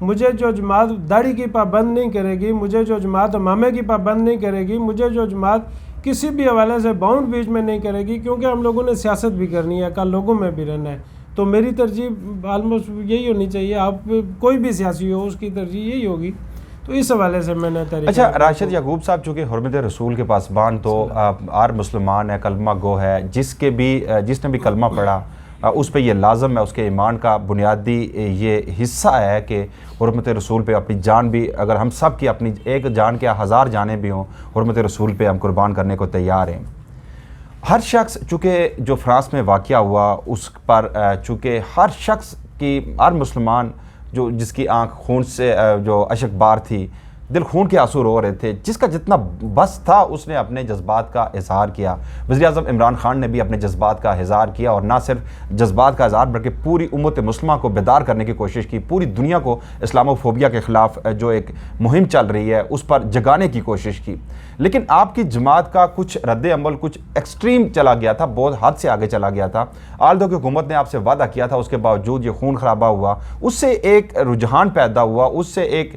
مجھے جو جماعت داڑھی کی پابند نہیں کرے گی، مجھے جو جماعت امامے کی پابند نہیں کرے گی، مجھے جو جماعت کسی بھی حوالے سے باؤنڈ بیچ میں نہیں کرے گی، کیونکہ ہم لوگوں نے سیاست بھی کرنی ہے، کل لوگوں میں بھی رہنا ہے، تو میری ترجیح آلموسٹ یہی ہونی چاہیے. آپ کوئی بھی سیاسی ہو اس کی ترجیح یہی ہوگی. تو اس حوالے سے میں نے اچھا راشد یعقوب صاحب چونکہ حرمت رسول کے پاسبان تو ہر مسلمان ہے، کلمہ گو ہے، جس نے بھی کلمہ پڑھا اس پہ یہ لازم ہے، اس کے ایمان کا بنیادی یہ حصہ ہے کہ حرمت رسول پہ اپنی جان بھی، اگر ہم سب کی اپنی ایک جان کے 1000 جانیں بھی ہوں، حرمت رسول پہ ہم قربان کرنے کو تیار ہیں. ہر شخص چونکہ جو فرانس میں واقعہ ہوا اس پر چونکہ ہر شخص کی، ہر مسلمان جو جس کی آنکھ خون سے جو اشک بار تھی، دل خون کے آنسو رو رہے تھے، جس کا جتنا بس تھا اس نے اپنے جذبات کا اظہار کیا. وزیر اعظم عمران خان نے بھی اپنے جذبات کا اظہار کیا، اور نہ صرف جذبات کا اظہار بلکہ پوری امت مسلمہ کو بیدار کرنے کی کوشش کی، پوری دنیا کو اسلاموفوبیا کے خلاف جو ایک مہم چل رہی ہے اس پر جگانے کی کوشش کی. لیکن آپ کی جماعت کا کچھ رد عمل کچھ ایکسٹریم چلا گیا تھا، بہت حد سے آگے چلا گیا تھا. آلدو کی حکومت نے آپ سے وعدہ کیا تھا، اس کے باوجود یہ خون خرابہ ہوا، اس سے ایک رجحان پیدا ہوا، اس سے ایک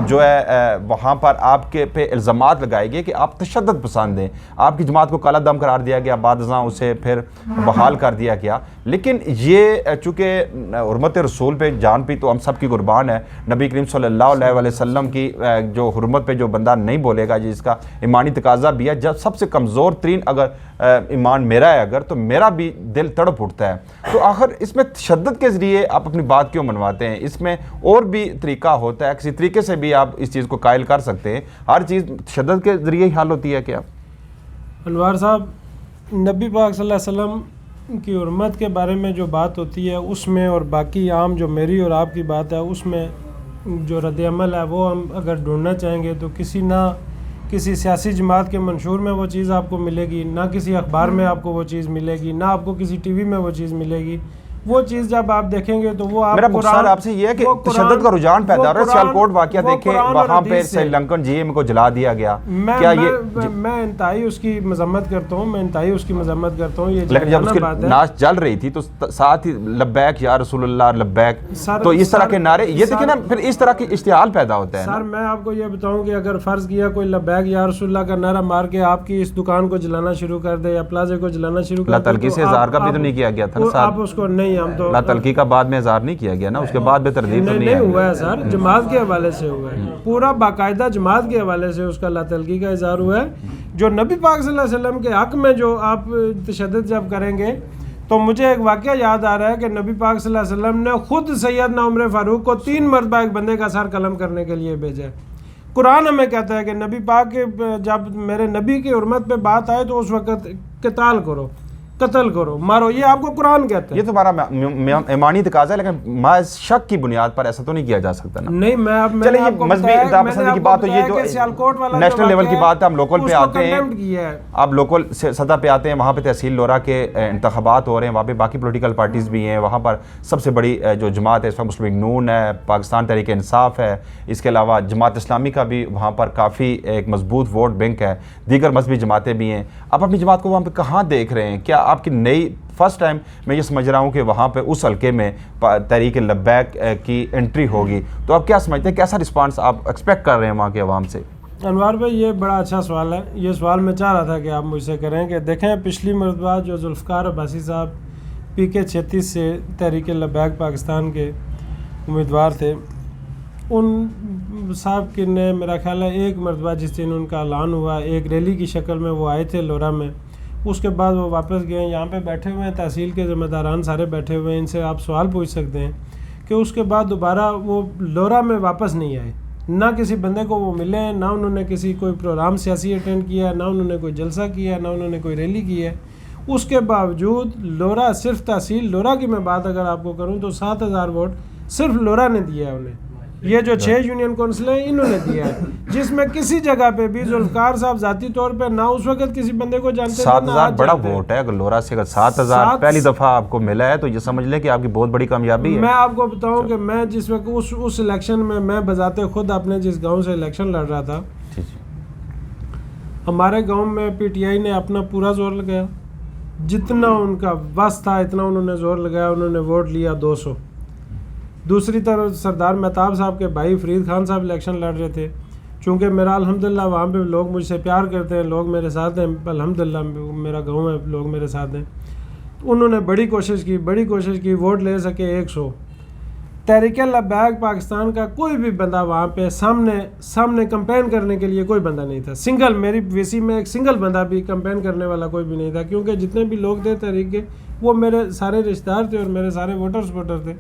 جو ہے وہاں پر آپ کے پہ الزامات لگائے گئے کہ آپ تشدد پسند ہیں. آپ کی جماعت کو کالا دم قرار دیا گیا، بعد ازاں اسے پھر بحال کر دیا گیا. لیکن یہ چونکہ حرمت رسول پہ جان پہ تو ہم سب کی قربان ہے، نبی کریم صلی اللہ علیہ وسلم کی جو حرمت پہ جو بندہ نہیں بولے گا، جس کا ایمانی تقاضا بھی ہے، جب سب سے کمزور ترین اگر ایمان میرا ہے اگر، تو میرا بھی دل تڑپ اٹھتا ہے. تو آخر اس میں تشدد کے ذریعے آپ اپنی بات کیوں منواتے ہیں؟ اس میں اور بھی طریقہ ہوتا ہے، کسی طریقے سے بھی آپ اس چیز کو قائل کر سکتے ہیں. ہر چیز تشدد کے ذریعے ہی حل ہوتی ہے کیا؟ انوار صاحب، نبی پاک صلی اللہ علیہ وسلم کی حرمت کے بارے میں جو بات ہوتی ہے اس میں، اور باقی عام جو میری اور آپ کی بات ہے اس میں جو رد عمل ہے وہ ہم اگر ڈھونڈنا چاہیں گے تو کسی سیاسی جماعت کے منشور میں وہ چیز آپ کو ملے گی، نہ کسی اخبار میں آپ کو وہ چیز ملے گی، نہ آپ کو کسی ٹی وی میں وہ چیز ملے گی. وہ چیز جب آپ دیکھیں گے تو وہ آپ میرا مقصد آپ سے یہ ہے کہ تشدد کا رجحان پیدا ہو رہا ہے. سیالکوٹ واقعہ دیکھیں، وہاں پہ سری لنکن جی ایم کو جلا دیا گیا. میں انتہائی اس کی مذمت کرتا ہوں، یہ لیکن جب اس کی ناش جل رہی تھی تو ساتھ ہی لبیک یا رسول اللہ لبیک، تو اس طرح کے نعرے یہ دیکھیں نا، پھر اس طرح کی اشتعال پیدا ہوتا ہے. سر میں آپ کو یہ بتاؤں کہ اگر فرض کیا کوئی لبیک یا رسول اللہ کا نعرہ مار کے آپ کی اس دکان کو جلانا شروع کر دے یا پلازے کو جلانا شروع کر دے، اللہ تلقی سے اظہار کا بھی تو نہیں کیا گیا تھا نا، آپ اس کو نہیں، لا تلقی کا بعد میں اظہار نہیں کیا گیا نا، اس کے بعد بھی تردید تو نہیں ہوا ہے سر، جماعت کے حوالے سے ہوا ہے، پورا باقاعدہ جماعت کے حوالے سے اس کا لا تلقی کا اظہار ہوا ہے. جو نبی پاک صلی اللہ علیہ وسلم کے حق میں جو آپ تشدد جب کریں گے تو مجھے ایک واقعہ یاد آ رہا ہے کہ نبی پاک صلی اللہ علیہ وسلم نے خود سیدنا عمر فاروق کو 3 مرتبہ ایک بندے کا سر قلم کرنے کے لیے بھیجا ہے. قرآن ہمیں کہتا ہے کہ نبی پاک جب میرے نبی کی حرمت پہ بات آئے تو اس وقت قتال کرو، قتل کرو، مارو. یہ آپ کو قرآن کہتا ہے. یہ تمہارا ایمانی تقاضا ہے، لیکن محض شک کی بنیاد پر ایسا تو نہیں کیا جا سکتا نا. نہیں، چلے یہ مذہبی انتہا پسندی کی بات، تو یہ جو نیشنل لیول کی بات ہے، ہم لوکل پہ آتے ہیں، آپ لوکل سطح پہ آتے ہیں. وہاں پہ تحصیل لورا کے انتخابات ہو رہے ہیں، وہاں پہ باقی پولیٹیکل پارٹیز بھی ہیں. وہاں پر سب سے بڑی جو جماعت ہے اس وقت مسلم لیگ نون ہے، پاکستان تحریک انصاف ہے، اس کے علاوہ جماعت اسلامی کا بھی وہاں پر کافی ایک مضبوط ووٹ بینک ہے، دیگر مذہبی جماعتیں بھی ہیں. آپ اپنی جماعت کو وہاں پہ کہاں دیکھ رہے ہیں؟ کیا آپ کی نئی فرسٹ ٹائم میں یہ سمجھ رہا ہوں کہ وہاں پہ اس حلقے میں تحریک لبیک کی انٹری ہوگی، تو آپ کیا سمجھتے ہیں، کیسا رسپانس آپ ایکسپیکٹ کر رہے ہیں وہاں کے عوام سے؟ انوار بھائی، یہ بڑا اچھا سوال ہے. یہ سوال میں چاہ رہا تھا کہ آپ مجھ سے کریں کہ دیکھیں پچھلی مرتبہ جو ذوالفقار عباسی صاحب PK 36 سے تحریک لبیک پاکستان کے امیدوار تھے، ان صاحب کی نے میرا خیال ہے ایک مرتبہ جس دن ان کا اعلان ہوا، ایک ریلی کی شکل میں وہ آئے تھے لورا میں. اس کے بعد وہ واپس گئے. یہاں پہ بیٹھے ہوئے ہیں تحصیل کے ذمہ داران سارے بیٹھے ہوئے ہیں، ان سے آپ سوال پوچھ سکتے ہیں کہ اس کے بعد دوبارہ وہ لورا میں واپس نہیں آئے. نہ کسی بندے کو وہ ملے ہیں، نہ انہوں نے کسی کوئی پروگرام سیاسی اٹینڈ کیا ہے، نہ انہوں نے کوئی جلسہ کیا ہے، نہ انہوں نے کوئی ریلی کی ہے. اس کے باوجود لورا، صرف تحصیل لورا کی میں بات اگر آپ کو کروں تو 7000 ووٹ صرف لورا نے دیا ہے انہیں. یہ جو 6 یونین کونسل ہیں انہوں نے دیا ہے، جس میں کسی جگہ پہ بھی ذوالفقار صاحب ذاتی طور پہ نہ اس وقت کسی بندے کو جانتے تھے. 7000 بڑا ووٹ ہے. اگر لورا سے اگر 7000 پہلی دفعہ آپ کو ملا ہے تو یہ سمجھ لیں کہ آپ کی بہت بڑی کامیابی ہے. میں آپ کو بتاؤں کہ میں جس وقت اس الیکشن میں بذات خود اپنے جس گاؤں سے الیکشن لڑ رہا تھا، ہمارے گاؤں میں PTI نے اپنا پورا زور لگایا، جتنا ان کا بس تھا اتنا انہوں نے زور لگایا. انہوں نے ووٹ لیا 200. دوسری طرف سردار مہتاب صاحب کے بھائی فرید خان صاحب الیکشن لڑ رہے تھے. چونکہ میرا الحمدللہ وہاں پہ لوگ مجھ سے پیار کرتے ہیں, لوگ میرے ساتھ ہیں, الحمدللہ میرا گاؤں ہے, لوگ میرے ساتھ ہیں. انہوں نے بڑی کوشش کی ووٹ لے سکے 100. تحریک لبیک پاکستان کا کوئی بھی بندہ وہاں پہ سامنے کمپین کرنے کے لیے کوئی بندہ نہیں تھا. سنگل میری وی سی میں ایک سنگل بندہ بھی کمپین کرنے والا کوئی بھی نہیں تھا, کیونکہ جتنے بھی لوگ تھے تحریک کے وہ میرے سارے رشتہ دار تھے اور میرے سارے ووٹر سپورٹر تھے.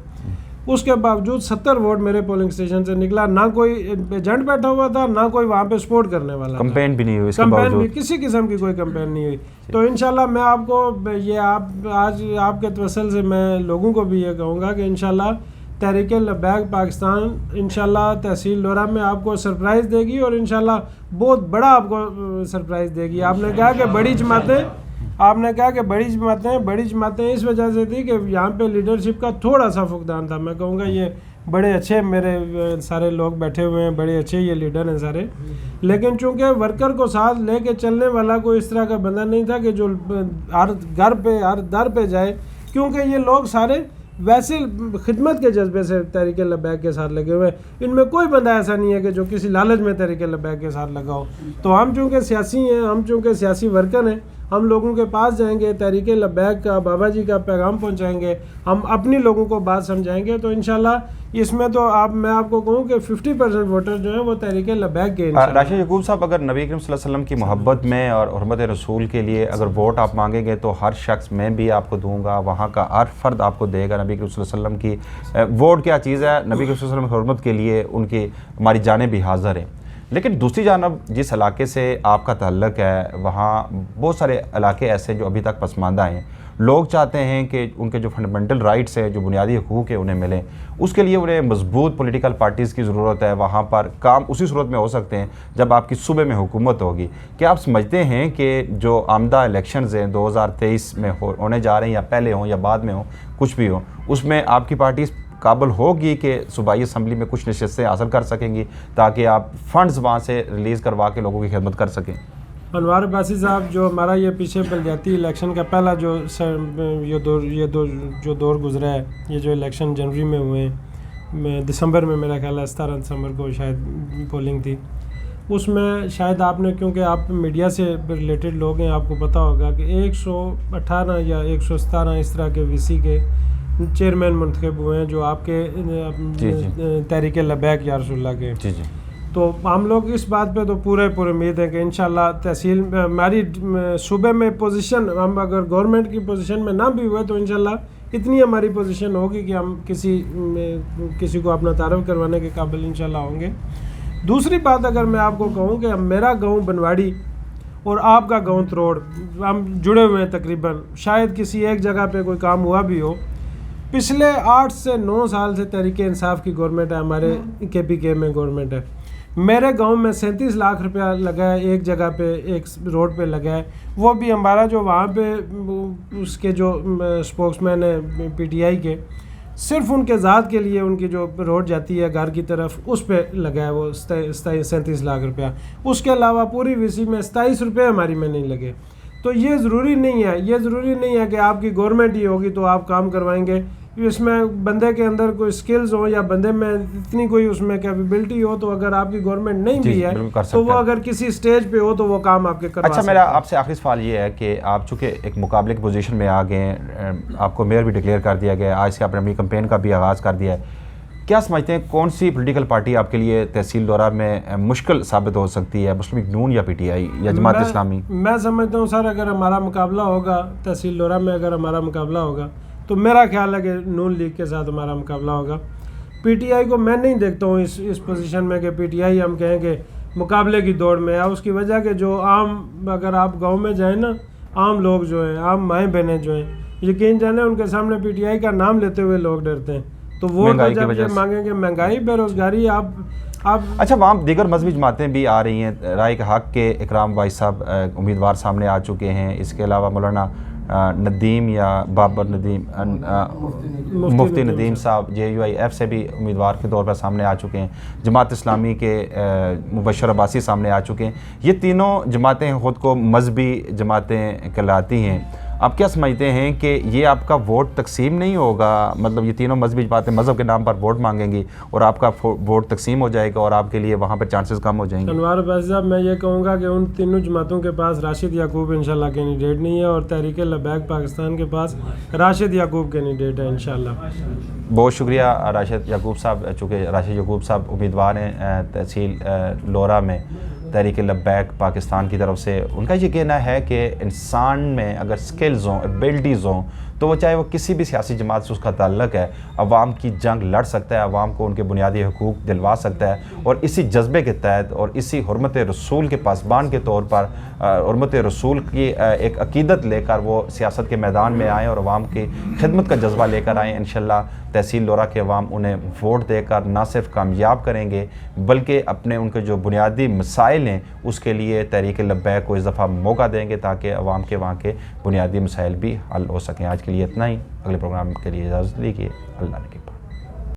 اس کے باوجود 70 ووٹ میرے پولنگ اسٹیشن سے نکلا. نہ کوئی ایجنٹ بیٹھا ہوا تھا, نہ کوئی وہاں پہ سپورٹ کرنے والا, کمپین بھی نہیں ہوئی, کمپین بھی کسی قسم کی کوئی کمپین نہیں ہوئی. تو انشاءاللہ میں آپ کو یہ آج آپ کے توسل سے میں لوگوں کو بھی یہ کہوں گا کہ انشاءاللہ تحریک لبیک پاکستان انشاءاللہ تحصیل لورا میں آپ کو سرپرائز دے گی, اور انشاءاللہ بہت بڑا آپ کو سرپرائز دے گی. آپ نے کہا کہ بڑی جماعتیں اس وجہ سے تھی کہ یہاں پہ لیڈرشپ کا تھوڑا سا فقدان تھا. میں کہوں گا یہ بڑے اچھے میرے سارے لوگ بیٹھے ہوئے ہیں, بڑے اچھے یہ لیڈر ہیں سارے, لیکن چونکہ ورکر کو ساتھ لے کے چلنے والا کوئی اس طرح کا بندہ نہیں تھا کہ جو ہر گھر پہ ہر در پہ جائے, کیونکہ یہ لوگ سارے ویسے خدمت کے جذبے سے تحریک لبیک کے ساتھ لگے ہوئے. ان میں کوئی بندہ ایسا نہیں ہے کہ جو کسی لالچ میں تحریک لبیک کے ساتھ لگا ہو. تو ہم چونکہ سیاسی ہیں, ہم چونکہ سیاسی ورکر ہیں, ہم لوگوں کے پاس جائیں گے, تحریک لبیک کا بابا جی کا پیغام پہنچائیں گے, ہم اپنی لوگوں کو بات سمجھائیں گے. تو انشاءاللہ اس میں تو میں آپ کو کہوں کہ 50% ووٹر جو ہیں وہ تحریک لبیک کے. راشد یعقوب صاحب, اگر نبی کریم صلی اللہ علیہ وسلم کی محبت میں اور حرمت رسول کے لیے اگر ووٹ آپ مانگیں گے تو ہر شخص, میں بھی آپ کو دوں گا, وہاں کا ہر فرد آپ کو دے گا. نبی کریم صلی اللہ علیہ وسلم کی ووٹ کیا چیز ہے, نبی کریم صلی اللہ علیہ وسلم کی حرمت کے لیے ان کی ہماری جانیں بھی حاضر ہیں. لیکن دوسری جانب جس علاقے سے آپ کا تعلق ہے وہاں بہت سارے علاقے ایسے ہیں جو ابھی تک پسماندہ ہیں. لوگ چاہتے ہیں کہ ان کے جو فنڈامنٹل رائٹس ہیں, جو بنیادی حقوق ہیں, انہیں ملیں. اس کے لیے انہیں مضبوط پولیٹیکل پارٹیز کی ضرورت ہے. وہاں پر کام اسی صورت میں ہو سکتے ہیں جب آپ کی صوبے میں حکومت ہوگی. کیا آپ سمجھتے ہیں کہ جو آمدہ الیکشنز ہیں 2023 میں ہونے جا رہے ہیں, یا پہلے ہوں یا بعد میں ہوں, کچھ بھی ہوں, اس میں آپ کی پارٹی قابل ہوگی کہ صوبائی اسمبلی میں کچھ نشستیں حاصل کر سکیں گی تاکہ آپ فنڈز وہاں سے ریلیز کروا کے لوگوں کی خدمت کر سکیں؟ انوار عباسی صاحب, جو ہمارا یہ پیچھے بلدیاتی الیکشن کا پہلا جو دور گزرا ہے, یہ جو الیکشن جنوری میں ہوئے ہیں, دسمبر میں میرا خیال ہے 17 دسمبر کو شاید پولنگ تھی, اس میں شاید آپ نے, کیونکہ آپ میڈیا سے ریلیٹڈ لوگ ہیں, آپ کو پتہ ہوگا کہ 118 یا 117 اس طرح کے وی سی کے چیئرمین منتخب ہوئے ہیں جو آپ کے تحریک لبیک یا رسول اللہ کے. تو ہم لوگ اس بات پہ تو پورے امید ہے کہ انشاءاللہ تحصیل ہماری صوبے میں پوزیشن, ہم اگر گورنمنٹ کی پوزیشن میں نہ بھی ہوئے تو انشاءاللہ اتنی ہماری پوزیشن ہوگی کہ ہم کسی کو اپنا تعارف کروانے کے قابل انشاءاللہ ہوں گے. دوسری بات اگر میں آپ کو کہوں کہ میرا گاؤں بنواڑی اور آپ کا گاؤں تروڑ, ہم جڑے ہوئے ہیں تقریباً, شاید کسی ایک جگہ پہ کوئی کام ہوا بھی ہو. پچھلے 8 سے 9 سال سے تحریک انصاف کی گورنمنٹ ہے, ہمارے KPK میں گورنمنٹ ہے. میرے گاؤں میں 37 لاکھ روپیہ لگا ہے ایک جگہ پہ, ایک روڈ پہ لگا ہے. وہ بھی ہمارا جو وہاں پہ اس کے جو اسپوکس مین ہے PTI کے, صرف ان کے ذات کے لیے ان کی جو روڈ جاتی ہے گھر کی طرف, اس پہ لگا ہے وہ 37 لاکھ روپیہ. اس کے علاوہ پوری وی میں 27 روپے ہماری میں نہیں لگے. تو یہ ضروری نہیں ہے کہ آپ کی گورنمنٹ ہی ہوگی تو آپ کام کروائیں گے. اس میں بندے کے اندر کوئی سکلز ہوں یا بندے میں اتنی کوئی اس میں کیپیبلٹی ہو, تو اگر آپ کی گورنمنٹ نہیں بھی ہے تو وہ اگر کسی سٹیج پہ ہو تو وہ کام آپ کے کروا سکتے ہیں. اچھا, میرا آپ سے آخری سوال یہ ہے کہ آپ چونکہ ایک مقابلے کی پوزیشن میں آ گئے ہیں, آپ کو میئر بھی ڈکلیئر کر دیا گیا ہے, آج سے آپ نے اپنی کمپین کا بھی آغاز کر دیا ہے, کیا سمجھتے ہیں کون سی پولیٹیکل پارٹی آپ کے لیے تحصیل لورا میں مشکل ثابت ہو سکتی ہے, مسلم لیگ نون یا PTI یا جماعت اسلامی؟ میں سمجھتا ہوں سر, اگر ہمارا مقابلہ ہوگا تحصیل لورا میں, اگر ہمارا مقابلہ ہوگا تو میرا خیال ہے کہ نون لیگ کے ساتھ ہمارا مقابلہ ہوگا. PTI کو میں نہیں دیکھتا ہوں اس پوزیشن میں کہ PTI ہم کہیں کہ مقابلے کی دوڑ میں ہے. اس کی وجہ کہ جو عام, اگر آپ گاؤں میں جائیں نا, عام لوگ جو ہیں, عام مائیں بہنیں جو ہیں, یقین جانیں ان کے سامنے PTI کا نام لیتے ہوئے لوگ ڈرتے ہیں. تو وہ جب یہ مانگیں گے, مہنگائی, بے روزگاری, آپ اچھا, وہاں دیگر مذہبی جماعتیں بھی آ رہی ہیں. رائے کے حق کے اکرام وائس صاحب امیدوار سامنے آ چکے ہیں. اس کے علاوہ مولانا ندیم یا بابر ندیم, مفتی ندیم صاحب JUIF سے بھی امیدوار کے طور پر سامنے آ چکے ہیں. جماعت اسلامی کے مبشر عباسی سامنے آ چکے ہیں. یہ تینوں جماعتیں خود کو مذہبی جماعتیں کہلاتی ہیں. آپ کیا سمجھتے ہیں کہ یہ آپ کا ووٹ تقسیم نہیں ہوگا؟ مطلب یہ تینوں مذہبی باتیں مذہب کے نام پر ووٹ مانگیں گی اور آپ کا ووٹ تقسیم ہو جائے گا اور آپ کے لیے وہاں پر چانسز کم ہو جائیں گے؟ انوار عباسی صاحب میں یہ کہوں گا کہ ان تینوں جماعتوں کے پاس راشد یعقوب انشاءاللہ کینڈیڈیٹ نہیں ہے، اور تحریک لبیک پاکستان کے پاس راشد یعقوب کینڈیڈیٹ ہے انشاءاللہ۔ بہت شکریہ راشد یعقوب صاحب، چونکہ راشد یعقوب صاحب امیدوار ہیں تحصیل لورا میں تحریک لبیک پاکستان کی طرف سے۔ ان کا یہ کہنا ہے کہ انسان میں اگر سکلز ہوں، ایبلٹیز ہوں، تو وہ چاہے وہ کسی بھی سیاسی جماعت سے اس کا تعلق ہے، عوام کی جنگ لڑ سکتا ہے، عوام کو ان کے بنیادی حقوق دلوا سکتا ہے، اور اسی جذبے کے تحت اور اسی حرمت رسول کے پاسبان کے طور پر حرمت رسول کی ایک عقیدت لے کر وہ سیاست کے میدان میں آئیں اور عوام کی خدمت کا جذبہ لے کر آئیں۔ انشاءاللہ تحصیل لورا کے عوام انہیں ووٹ دے کر نہ صرف کامیاب کریں گے بلکہ اپنے ان کے جو بنیادی مسائل ہیں اس کے لیے تحریک لبیک کو اس دفعہ موقع دیں گے تاکہ عوام کے وہاں کے بنیادی مسائل بھی حل ہو سکیں۔ آج کے لیے اتنا ہی، اگلے پروگرام کے لیے اجازت دیجیے۔ اللہ نے